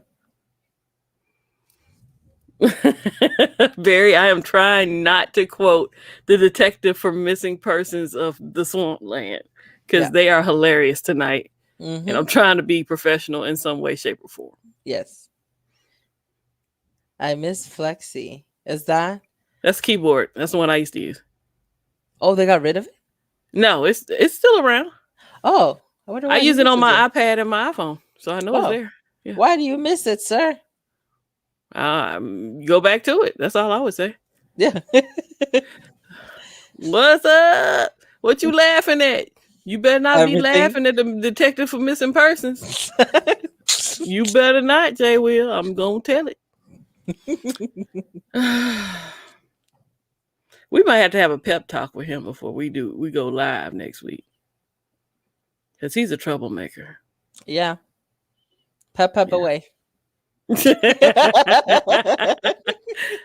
Barry, I am trying not to quote the detective from Missing Persons of the Swampland, because they are hilarious tonight. And I'm trying to be professional in some way, shape, or form. Yes. I miss Flexi. Is that? That's Keyboard. That's the one I used to use. Oh, they got rid of it? No, it's still around. Oh, I wonder why I use it on my iPad and my iPhone, so I know it's there. Yeah. Why do you miss it, sir? Go back to it. That's all I would say. Yeah. What's up? What you laughing at? You better not be laughing at the detective for missing persons. You better not, Jay Will. I'm gonna tell it. We might have to have a pep talk with him before we go live next week, because he's a troublemaker. Yeah. Pep away.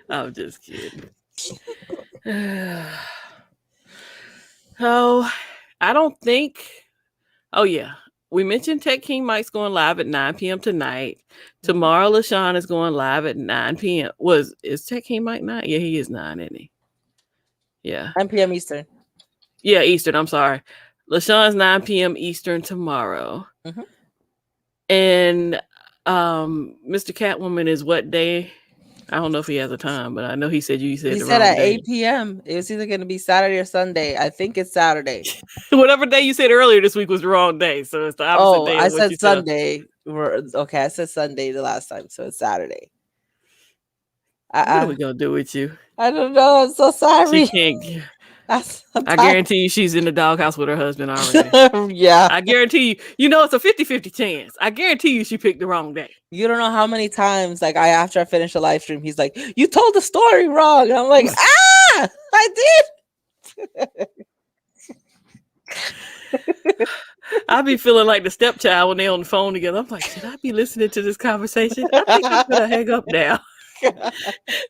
I'm just kidding. So I don't think. Oh yeah, we mentioned Tech King Mike's going live at 9 p.m. tonight. Tomorrow, LaShawn is going live at 9 p.m. Is Tech King Mike 9? Yeah, he is 9, isn't he? Yeah. 9 p.m. Eastern. Yeah, Eastern. I'm sorry. LaShawn's 9 p.m. Eastern tomorrow. And Mr. Catwoman is what day? I don't know if he has a time, but I know he said he said at 8 p.m. It was either going to be Saturday or Sunday. I think it's Saturday. Whatever day you said earlier this week was the wrong day, so it's the opposite day. I said Sunday. Okay, I said Sunday the last time, so it's Saturday. What are we gonna do with you? I don't know. I'm so sorry. She can't. I guarantee you she's in the doghouse with her husband already. Yeah. I guarantee you, it's a 50-50 chance. I guarantee you she picked the wrong day. You don't know how many times, like, after I finished the live stream, he's like, you told the story wrong. And I'm like, I did. I be feeling like the stepchild when they on the phone together. I'm like, should I be listening to this conversation? I think I'm gonna hang up now.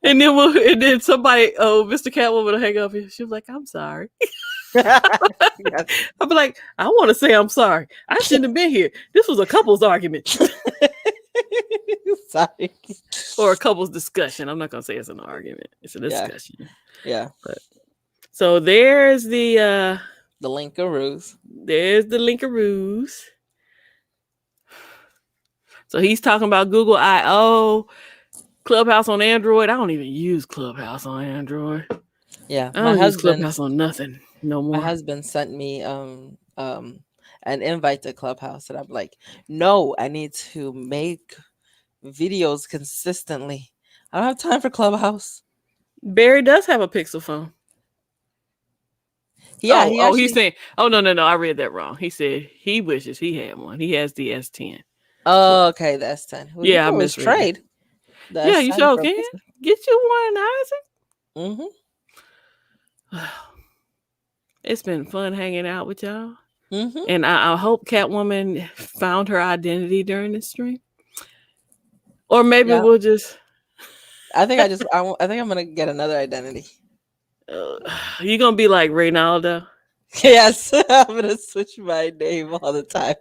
And then somebody, Mr. Catwoman will hang up. She was like, I'm sorry. I'll be like, I want to say I'm sorry. I shouldn't have been here. This was a couple's argument. Sorry. Or a couple's discussion. I'm not gonna say it's an argument. It's a discussion. Yeah. But so there's the Linkaroos. There's the Linkaroos. So he's talking about Google I/O, Clubhouse on Android. I don't even use Clubhouse on Android. Yeah, I don't use Clubhouse on nothing no more. My husband sent me an invite to Clubhouse, and I'm like, no, I need to make videos consistently. I don't have time for Clubhouse. Barry does have a Pixel phone. Yeah. He's saying, no, I read that wrong. He said he wishes he had one. He has the S10. Oh, okay, the S10. Well, yeah, I misread. Yeah, you sure can. Get you one, Isaac. It's been fun hanging out with y'all. Mm-hmm. And I hope Catwoman found her identity during this stream. Or maybe Yeah. we'll just... I think I'm gonna get another identity. You're going to be like Reynaldo? Yes, I'm gonna switch my name all the time.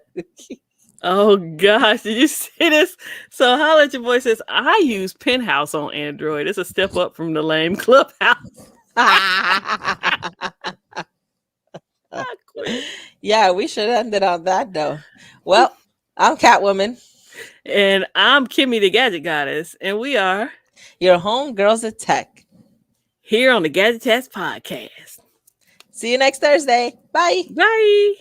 Oh gosh, did you see this? So Holla at Your Boy says, I use Penthouse on Android. It's a step up from the lame Clubhouse. Yeah, we should end it on that though. Well, I'm Catwoman. And I'm Kimmy the Gadget Goddess. And we are your home girls of tech. Here on the Gadget Test Podcast. See you next Thursday. Bye. Bye.